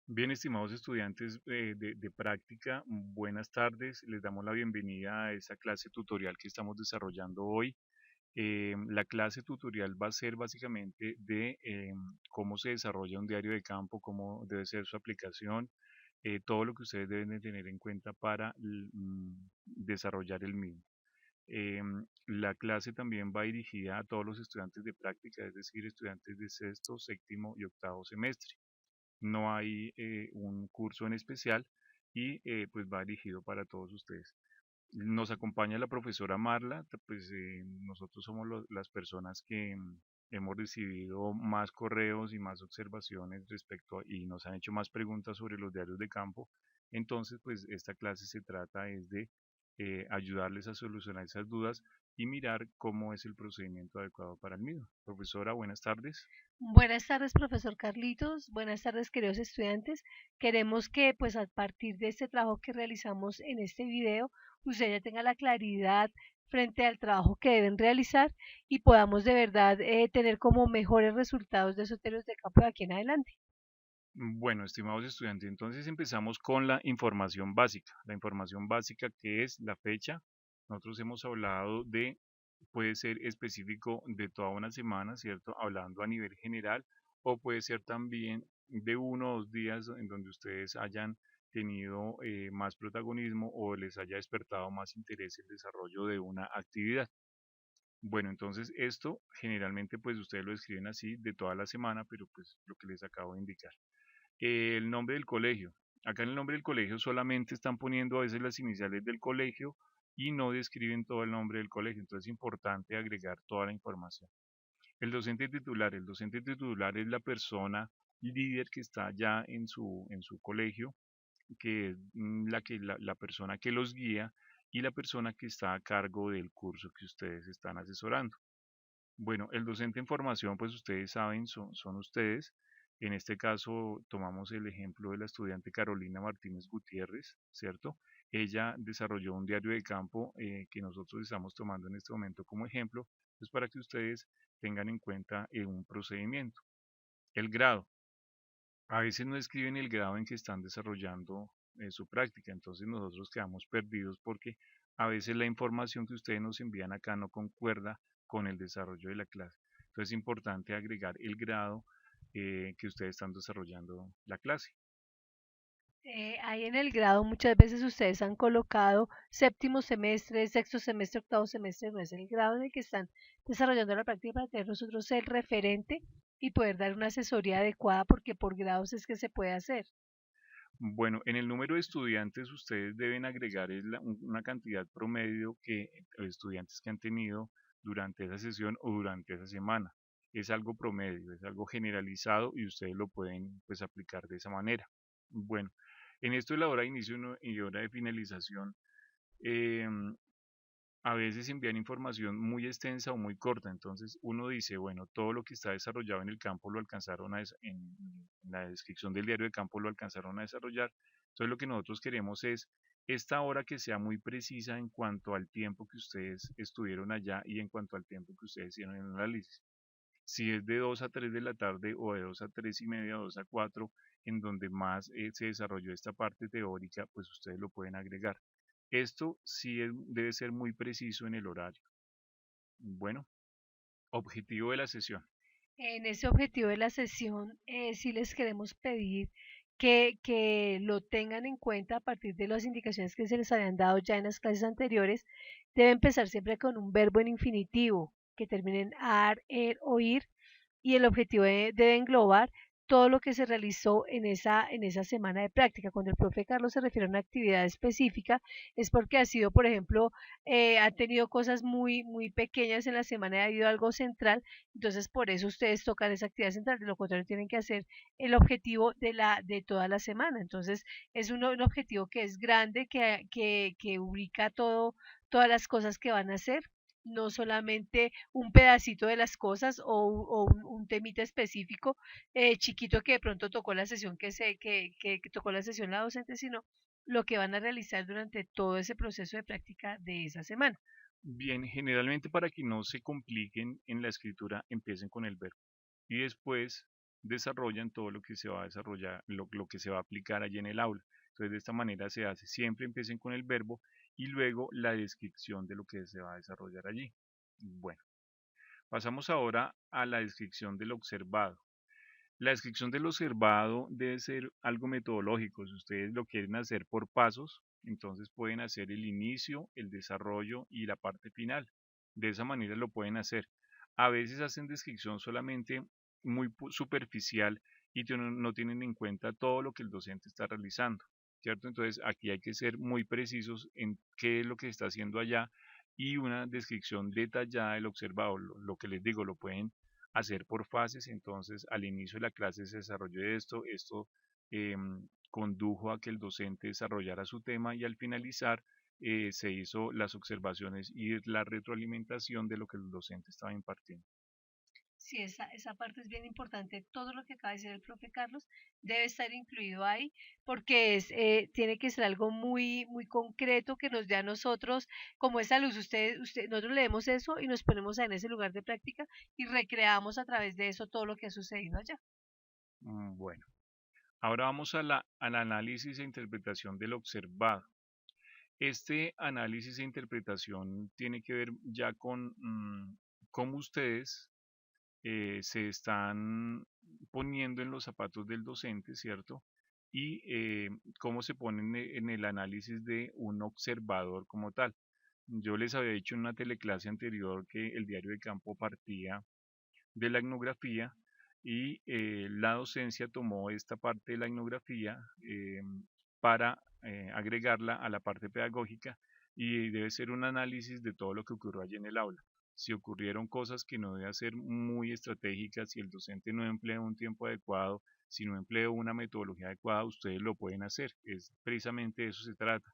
Bien, estimados estudiantes de práctica, buenas tardes. Les damos la bienvenida a esta clase tutorial que estamos desarrollando hoy. La clase tutorial va a ser básicamente de cómo se desarrolla un diario de campo, cómo debe ser su aplicación, todo lo que ustedes deben de tener en cuenta para desarrollar el mismo. La clase también va dirigida a todos los estudiantes de práctica, es decir, estudiantes de sexto, séptimo y octavo semestre. No hay un curso en especial y pues va dirigido para todos ustedes. Nos acompaña la profesora Marla, pues nosotros somos las personas que hemos recibido más correos y más observaciones y nos han hecho más preguntas sobre los diarios de campo. Entonces, pues esta clase se trata es de ayudarles a solucionar esas dudas y mirar cómo es el procedimiento adecuado para el mismo. Profesora, buenas tardes. Buenas tardes, profesor Carlitos. Buenas tardes, queridos estudiantes. Queremos que, pues, a partir de este trabajo que realizamos en este video, usted ya tenga la claridad frente al trabajo que deben realizar y podamos de verdad tener como mejores resultados de esos temas de campo de aquí en adelante. Bueno, estimados estudiantes, entonces empezamos con la información básica. La información básica que es la fecha. Nosotros hemos hablado de, puede ser específico de toda una semana, ¿cierto? Hablando a nivel general, o puede ser también de 1 o 2 días en donde ustedes hayan tenido más protagonismo o les haya despertado más interés el desarrollo de una actividad. Bueno, entonces esto generalmente pues ustedes lo escriben así de toda la semana, pero pues lo que les acabo de indicar. El nombre del colegio. Acá en el nombre del colegio solamente están poniendo a veces las iniciales del colegio y no describen todo el nombre del colegio. Entonces es importante agregar toda la información. El docente titular. El docente titular es la persona líder que está ya en su colegio, que es la persona que los guía y la persona que está a cargo del curso que ustedes están asesorando. Bueno, el docente en formación, pues ustedes saben, son ustedes. En este caso, tomamos el ejemplo de la estudiante Carolina Martínez Gutiérrez, ¿cierto? Ella desarrolló un diario de campo que nosotros estamos tomando en este momento como ejemplo, pues para que ustedes tengan en cuenta un procedimiento. El grado. A veces no escriben el grado en que están desarrollando su práctica, entonces nosotros quedamos perdidos porque a veces la información que ustedes nos envían acá no concuerda con el desarrollo de la clase. Entonces es importante agregar el grado que ustedes están desarrollando la clase. Ahí en el grado muchas veces ustedes han colocado séptimo semestre, sexto semestre, octavo semestre, no es el grado en el que están desarrollando la práctica para tener nosotros el referente y poder dar una asesoría adecuada porque por grados es que se puede hacer. Bueno, en el número de estudiantes ustedes deben agregar una cantidad promedio que estudiantes que han tenido durante esa sesión o durante esa semana. Es algo promedio, es algo generalizado y ustedes lo pueden pues aplicar de esa manera. Bueno, en esto de la hora de inicio y hora de finalización, em, a veces envían información muy extensa o muy corta, entonces uno dice, bueno, todo lo que está desarrollado en el campo lo alcanzaron en la descripción del diario de campo lo alcanzaron a desarrollar. Entonces lo que nosotros queremos es esta hora que sea muy precisa en cuanto al tiempo que ustedes estuvieron allá y en cuanto al tiempo que ustedes hicieron el análisis. Si es de 2 a 3 de la tarde o de 2 a 3 y media, 2 a 4, en donde más se desarrolló esta parte teórica, pues ustedes lo pueden agregar. Esto sí debe ser muy preciso en el horario. Bueno, objetivo de la sesión. En ese objetivo de la sesión, sí les queremos pedir que lo tengan en cuenta a partir de las indicaciones que se les habían dado ya en las clases anteriores. Debe empezar siempre con un verbo en infinitivo, que termine en ar, er, oír, y el objetivo debe englobar todo lo que se realizó en esa semana de práctica. Cuando el profe Carlos se refiere a una actividad específica, es porque ha sido, por ejemplo, ha tenido cosas muy pequeñas en la semana y ha habido algo central, entonces por eso ustedes tocan esa actividad central, de lo contrario tienen que hacer el objetivo de toda la semana. Entonces es un objetivo que es grande, que ubica todas las cosas que van a hacer, no solamente un pedacito de las cosas o un temita específico chiquito que de pronto tocó la sesión que tocó la sesión la docente, sino lo que van a realizar durante todo ese proceso de práctica de esa semana. Bien, generalmente para que no se compliquen en la escritura, empiecen con el verbo y después desarrollan todo lo que se va a desarrollar, lo que se va a aplicar allí en el aula. Entonces, de esta manera se hace. Siempre empiecen con el verbo y luego la descripción de lo que se va a desarrollar allí. Bueno, pasamos ahora a la descripción del observado. La descripción del observado debe ser algo metodológico. Si ustedes lo quieren hacer por pasos, entonces pueden hacer el inicio, el desarrollo y la parte final. De esa manera lo pueden hacer. A veces hacen descripción solamente muy superficial y no tienen en cuenta todo lo que el docente está realizando, ¿cierto? Entonces aquí hay que ser muy precisos en qué es lo que se está haciendo allá y una descripción detallada del observado. Lo que les digo, lo pueden hacer por fases. Entonces al inicio de la clase se desarrolló esto condujo a que el docente desarrollara su tema y al finalizar se hizo las observaciones y la retroalimentación de lo que el docente estaba impartiendo. Sí, esa parte es bien importante. Todo lo que acaba de decir el profe Carlos debe estar incluido ahí porque tiene que ser algo muy, muy concreto que nos dé a nosotros como esa luz. Nosotros leemos eso y nos ponemos en ese lugar de práctica y recreamos a través de eso todo lo que ha sucedido allá. Bueno, ahora vamos al análisis e interpretación del observado. Este análisis e interpretación tiene que ver ya con cómo ustedes se están poniendo en los zapatos del docente, ¿cierto? Y cómo se ponen en el análisis de un observador como tal. Yo les había dicho en una teleclase anterior que el diario de campo partía de la etnografía y la docencia tomó esta parte de la etnografía para agregarla a la parte pedagógica y debe ser un análisis de todo lo que ocurrió allí en el aula. Si ocurrieron cosas que no deben ser muy estratégicas, si el docente no emplea un tiempo adecuado, si no emplea una metodología adecuada, ustedes lo pueden hacer. Es precisamente de eso se trata.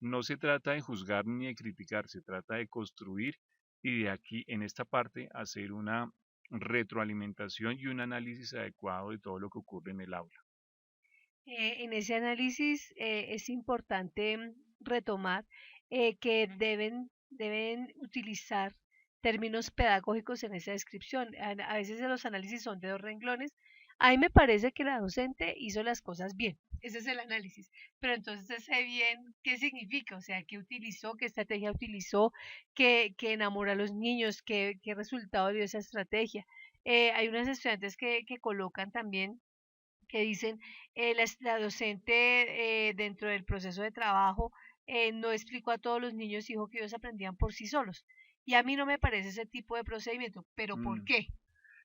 No se trata de juzgar ni de criticar, se trata de construir y de aquí en esta parte hacer una retroalimentación y un análisis adecuado de todo lo que ocurre en el aula. En ese análisis es importante retomar que deben utilizar términos pedagógicos en esa descripción. A veces los análisis son de 2 renglones. A mí me parece que la docente hizo las cosas bien. Ese es el análisis. Pero entonces sé bien qué significa, o sea, qué utilizó, qué estrategia utilizó, qué enamora a los niños, qué resultado dio esa estrategia. Hay unas estudiantes que colocan también que dicen la docente dentro del proceso de trabajo no explicó a todos los niños y dijo que ellos aprendían por sí solos. Y a mí no me parece ese tipo de procedimiento. ¿Pero por Mm. qué?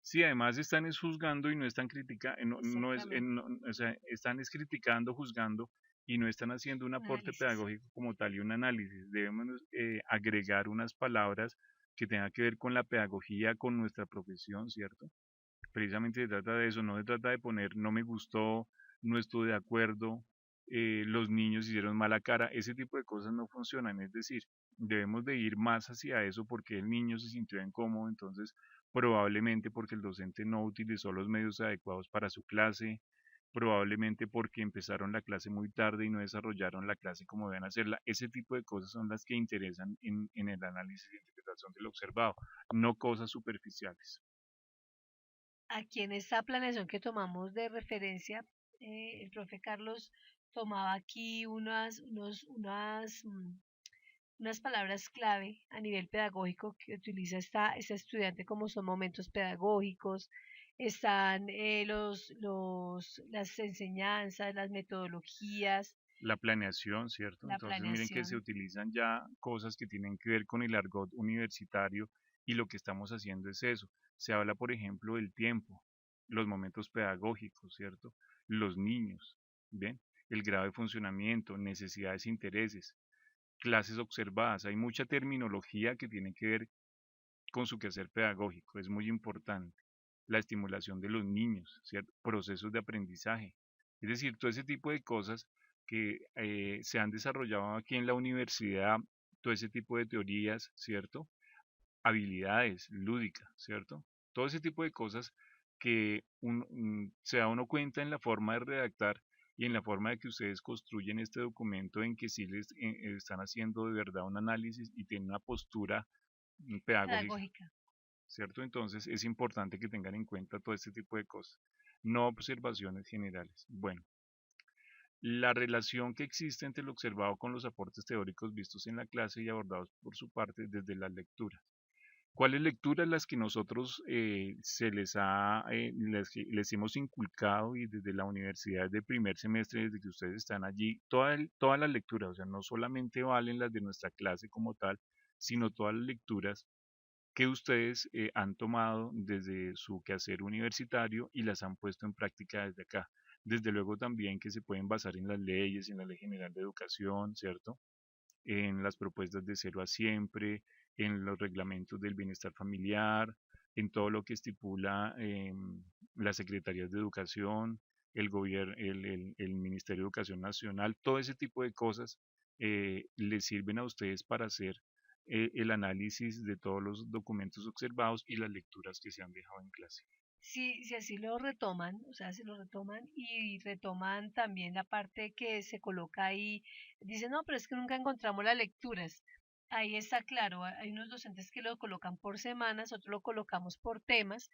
Sí, además están es juzgando y no están criticando, no es, Exactamente. o sea, están es criticando, juzgando y no están haciendo un aporte Análisis. pedagógico como tal y un análisis. Debemos agregar unas palabras que tengan que ver con la pedagogía, con nuestra profesión, ¿cierto? Precisamente se trata de eso, no se trata de poner no me gustó, no estoy de acuerdo, los niños hicieron mala cara, ese tipo de cosas no funcionan, es decir, debemos de ir más hacia eso porque el niño se sintió incómodo, entonces probablemente porque el docente no utilizó los medios adecuados para su clase, probablemente porque empezaron la clase muy tarde y no desarrollaron la clase como deben hacerla. Ese tipo de cosas son las que interesan en el análisis e interpretación del observado, no cosas superficiales. Aquí en esta planeación que tomamos de referencia, el profe Carlos tomaba aquí unas palabras clave a nivel pedagógico que utiliza esta estudiante como son momentos pedagógicos, están las enseñanzas, las metodologías, La planeación, ¿cierto? la Entonces miren que se planeación. utilizan ya cosas que tienen que ver con el argot universitario y lo que estamos haciendo es eso. Se habla, por ejemplo, del tiempo, los momentos pedagógicos, ¿cierto? Los niños, ¿bien? El grado de funcionamiento, necesidades, intereses, clases observadas. Hay mucha terminología que tiene que ver con su quehacer pedagógico, es muy importante. La estimulación de los niños, ¿cierto? Procesos de aprendizaje. Es decir, todo ese tipo de cosas que se han desarrollado aquí en la universidad, todo ese tipo de teorías, ¿cierto? Habilidades lúdicas, ¿cierto? Todo ese tipo de cosas que se da uno cuenta en la forma de redactar y en la forma de que ustedes construyen este documento en que sí les están haciendo de verdad un análisis y tienen una postura pedagógica. Pedagógica. ¿cierto? Entonces es importante que tengan en cuenta todo este tipo de cosas, no observaciones generales. Bueno, la relación que existe entre lo observado con los aportes teóricos vistos en la clase y abordados por su parte desde las lecturas. ¿Cuáles lecturas las que nosotros les hemos inculcado y desde la universidad de primer semestre, desde que ustedes están allí, todas las lecturas, o sea, no solamente valen las de nuestra clase como tal, sino todas las lecturas que ustedes han tomado desde su quehacer universitario y las han puesto en práctica desde acá? Desde luego también que se pueden basar en las leyes, en la Ley General de Educación, ¿cierto? En las propuestas de cero a siempre, en los reglamentos del bienestar familiar, en todo lo que estipula las secretarías de educación, el Ministerio de Educación Nacional, todo ese tipo de cosas les sirven a ustedes para hacer el análisis de todos los documentos observados y las lecturas que se han dejado en clase. Si así lo retoman, o sea, si lo retoman y retoman también la parte que se coloca ahí, dicen, no, pero es que nunca encontramos las lecturas. Ahí está claro, hay unos docentes que lo colocan por semanas, otros lo colocamos por temas,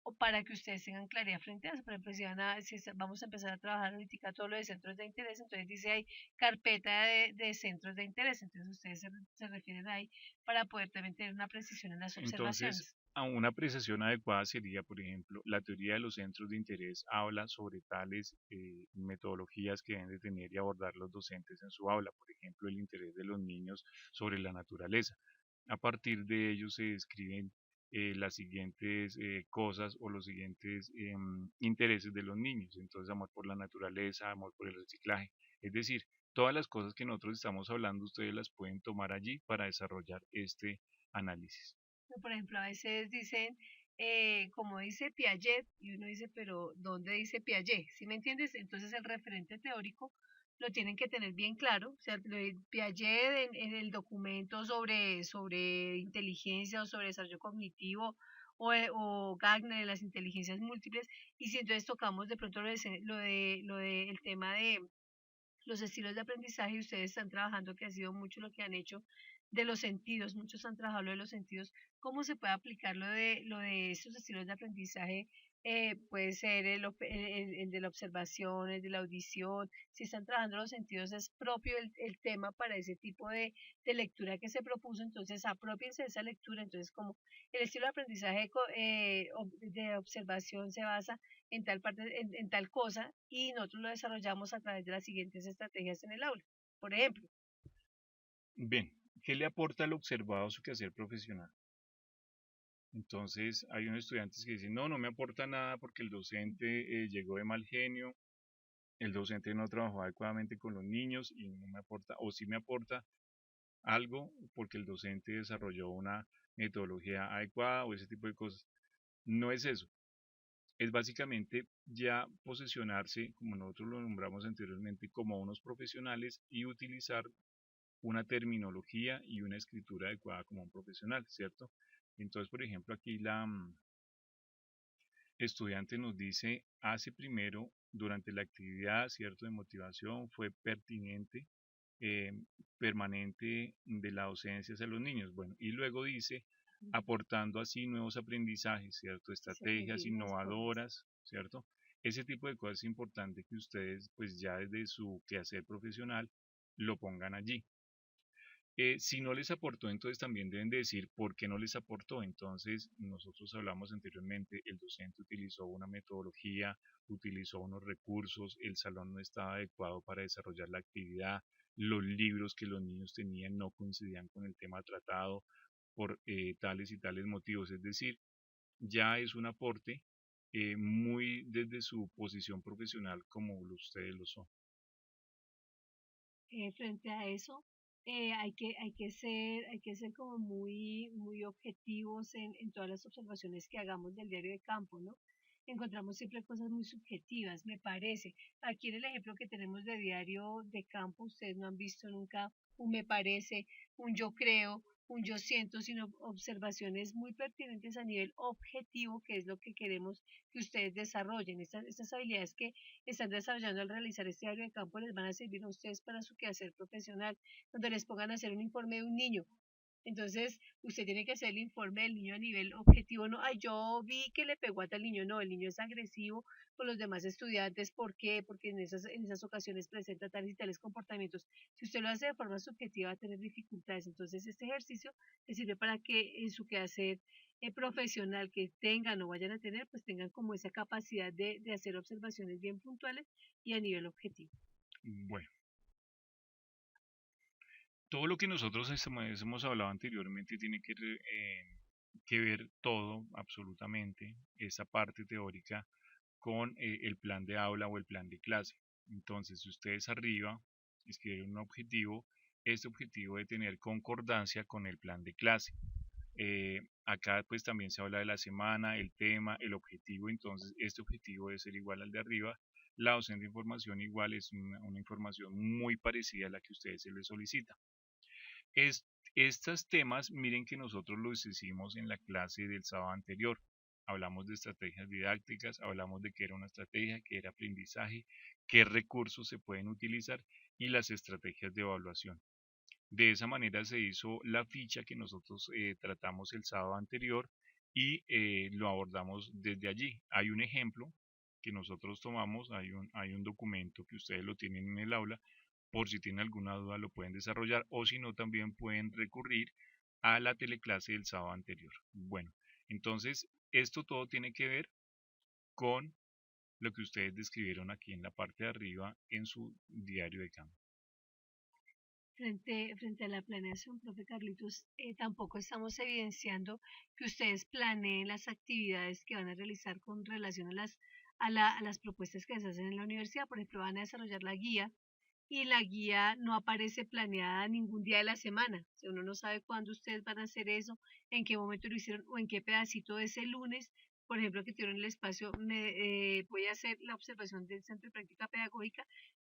o para que ustedes tengan claridad frente a eso. Por ejemplo, vamos a empezar a trabajar ahorita todo lo de centros de interés, entonces dice ahí carpeta de centros de interés, entonces ustedes se refieren ahí para poder también tener una precisión en las Entonces, observaciones. a una apreciación adecuada sería, por ejemplo, la teoría de los centros de interés habla sobre tales metodologías que deben de tener y abordar los docentes en su aula, por ejemplo, el interés de los niños sobre la naturaleza. A partir de ello se describen las siguientes cosas o los siguientes intereses de los niños. Entonces, amor por la naturaleza, amor por el reciclaje. Es decir, todas las cosas que nosotros estamos hablando, ustedes las pueden tomar allí para desarrollar este análisis. Por ejemplo, a veces dicen, como dice Piaget, y uno dice, pero ¿dónde dice Piaget? ¿Sí me entiendes? Entonces el referente teórico lo tienen que tener bien claro. O sea, Piaget en el documento sobre inteligencia o sobre desarrollo cognitivo, o Gagner en las inteligencias múltiples, y si entonces tocamos de pronto el tema de los estilos de aprendizaje, y ustedes están trabajando, que ha sido mucho lo que han hecho de los sentidos, muchos han trabajado lo de los sentidos, cómo se puede aplicar lo de estos estilos de aprendizaje. Puede ser el de la observación, el de la audición. Si están trabajando los sentidos, es propio el tema para ese tipo de lectura que se propuso, entonces apropiense de esa lectura. Entonces, como el estilo de aprendizaje de observación se basa en tal parte, en tal cosa, y nosotros lo desarrollamos a través de las siguientes estrategias en el aula. Por ejemplo, Bien, ¿qué le aporta lo observado a su quehacer profesional? Entonces, hay unos estudiantes que dicen, no, no me aporta nada porque el docente llegó de mal genio, el docente no trabajó adecuadamente con los niños y no me aporta, o sí me aporta algo porque el docente desarrolló una metodología adecuada o ese tipo de cosas. No es eso, es básicamente ya posesionarse, como nosotros lo nombramos anteriormente, como unos profesionales y utilizar una terminología y una escritura adecuada como un profesional, ¿cierto? Entonces, por ejemplo, aquí la estudiante nos dice, hace primero, durante la actividad, ¿cierto?, de motivación, fue pertinente, eh, permanente de la docencia hacia los niños. Bueno, y luego dice, aportando así nuevos aprendizajes, ¿cierto?, se pueden estrategias ir más cosas. innovadoras, ¿cierto? Ese tipo de cosas es importante que ustedes, pues ya desde su quehacer profesional, lo pongan allí. Si no les aportó, entonces también deben de decir por qué no les aportó. Entonces, nosotros hablamos anteriormente, el docente utilizó una metodología, utilizó unos recursos, el salón no estaba adecuado para desarrollar la actividad, los libros que los niños tenían no coincidían con el tema tratado por tales y tales motivos. Es decir, ya es un aporte muy desde su posición profesional como ustedes lo son. Frente a eso, hay que ser como muy objetivos en todas las observaciones que hagamos del diario de campo, ¿no? Encontramos siempre cosas muy subjetivas, me parece. Aquí en el ejemplo que tenemos de diario de campo, ustedes no han visto nunca un me parece, un yo creo, un yo siento, sino observaciones muy pertinentes a nivel objetivo, que es lo que queremos que ustedes desarrollen. Estas habilidades que están desarrollando al realizar este diario de campo les van a servir a ustedes para su quehacer profesional. Cuando les pongan a hacer un informe de un niño, Entonces, usted tiene que hacer el informe del niño a nivel objetivo. No, ay, yo vi que le pegó a tal niño. No, el niño es agresivo con los demás estudiantes. ¿Por qué? Porque en esas ocasiones presenta tales y tales comportamientos. Si usted lo hace de forma subjetiva, va a tener dificultades. Entonces, este ejercicio le sirve para que en su quehacer profesional que tengan o vayan a tener, pues tengan como esa capacidad de hacer observaciones bien puntuales y a nivel objetivo. Bueno, todo lo que nosotros hemos hablado anteriormente tiene que ver todo, absolutamente, esa parte teórica con el plan de aula o el plan de clase. Entonces, si ustedes arriba escriben un objetivo, este objetivo debe tener concordancia con el plan de clase. Acá pues también se habla de la semana, el tema, el objetivo, entonces este objetivo debe ser igual al de arriba. La docente de información igual es una información muy parecida a la que ustedes se les solicita. Es, Estos temas, miren que nosotros los hicimos en la clase del sábado anterior. Hablamos de estrategias didácticas, hablamos de qué era una estrategia, qué era aprendizaje, qué recursos se pueden utilizar y las estrategias de evaluación. De esa manera se hizo la ficha que nosotros tratamos el sábado anterior y lo abordamos desde allí. Hay un ejemplo que nosotros tomamos, hay un documento que ustedes lo tienen en el aula, por si tienen alguna duda lo pueden desarrollar o si no también pueden recurrir a la teleclase del sábado anterior. Bueno, entonces esto todo tiene que ver con lo que ustedes describieron aquí en la parte de arriba en su diario de campo. Frente a la planeación, profe Carlitos, tampoco estamos evidenciando que ustedes planeen las actividades que van a realizar con relación a las propuestas que se hacen en la universidad. Por ejemplo, van a desarrollar la guía y la guía no aparece planeada ningún día de la semana. O sea, uno no sabe cuándo ustedes van a hacer eso, en qué momento lo hicieron o en qué pedacito de ese lunes. Por ejemplo, que tuvieron el espacio, voy a hacer la observación del centro de práctica pedagógica.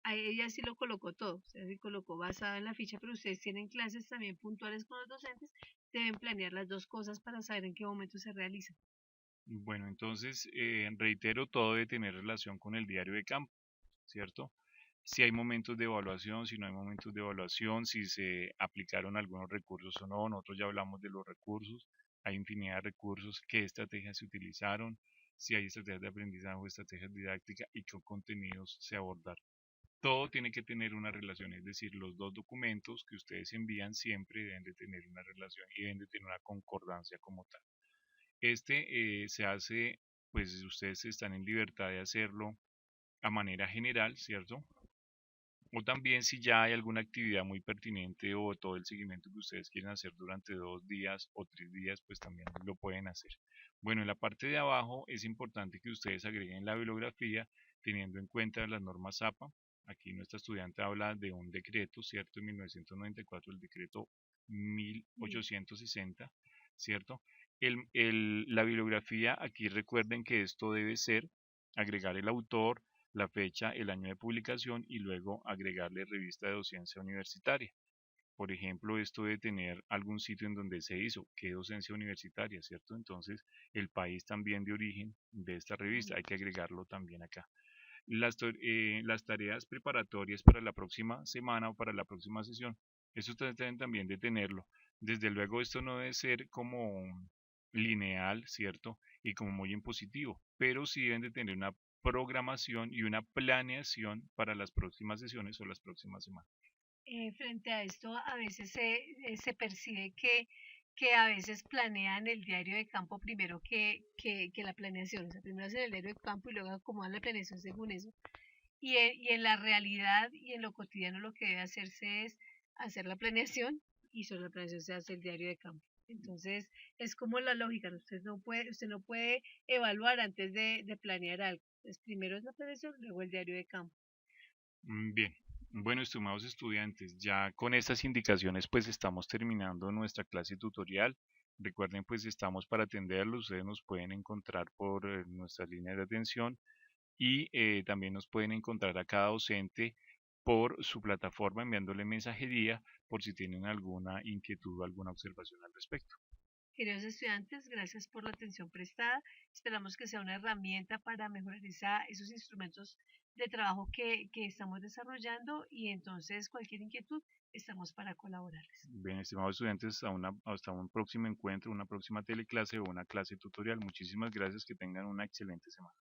A ella sí lo colocó todo, o sea, sí colocó basado en la ficha, pero ustedes tienen clases también puntuales con los docentes, deben planear las dos cosas para saber en qué momento se realizan. Bueno, entonces reitero, todo debe tener relación con el diario de campo, ¿cierto? Si hay momentos de evaluación, si no hay momentos de evaluación, si se aplicaron algunos recursos o no, nosotros ya hablamos de los recursos, hay infinidad de recursos, qué estrategias se utilizaron, si hay estrategias de aprendizaje o estrategias didácticas y qué contenidos se abordaron. Todo tiene que tener una relación, es decir, los dos documentos que ustedes envían siempre deben de tener una relación y deben de tener una concordancia como tal. Se hace, pues ustedes están en libertad de hacerlo a manera general, ¿cierto? O también si ya hay alguna actividad muy pertinente o todo el seguimiento que ustedes quieren hacer durante 2 días o 3 días, pues también lo pueden hacer. Bueno, en la parte de abajo es importante que ustedes agreguen la bibliografía teniendo en cuenta las normas APA. Aquí nuestra estudiante habla de un decreto, ¿cierto? En 1994, el decreto Sí. 1860, ¿cierto? La bibliografía, aquí recuerden que esto debe ser agregar el autor, la fecha, el año de publicación y luego agregarle revista de docencia universitaria. Por ejemplo, esto de tener algún sitio en donde se hizo, qué docencia universitaria, ¿cierto? Entonces, el país también de origen de esta revista, hay que agregarlo también acá. Las tareas preparatorias para la próxima semana o para la próxima sesión, eso ustedes deben también de tenerlo. Desde luego, esto no debe ser como lineal, ¿cierto? Y como muy impositivo, pero sí deben de tener una programación y una planeación para las próximas sesiones o las próximas semanas. Frente a esto, a veces se percibe que a veces planean el diario de campo primero que la planeación. O sea, primero hacen el diario de campo y luego acomodan la planeación según eso. Y en la realidad y en lo cotidiano lo que debe hacerse es hacer la planeación y sobre la planeación se hace el diario de campo. Entonces, es como la lógica, ¿no? Usted no puede evaluar antes de planear algo. Entonces, primero es la planeación, luego el diario de campo. Bien, bueno, estimados estudiantes, ya con estas indicaciones pues estamos terminando nuestra clase tutorial. Recuerden pues estamos para atenderlos, ustedes nos pueden encontrar por nuestra línea de atención y también nos pueden encontrar a cada docente por su plataforma enviándole mensajería por si tienen alguna inquietud o alguna observación al respecto. Queridos estudiantes, gracias por la atención prestada. Esperamos que sea una herramienta para mejorar esos instrumentos de trabajo que estamos desarrollando y entonces cualquier inquietud estamos para colaborarles. Bien, estimados estudiantes, hasta un próximo encuentro, una próxima teleclase o una clase tutorial. Muchísimas gracias, que tengan una excelente semana.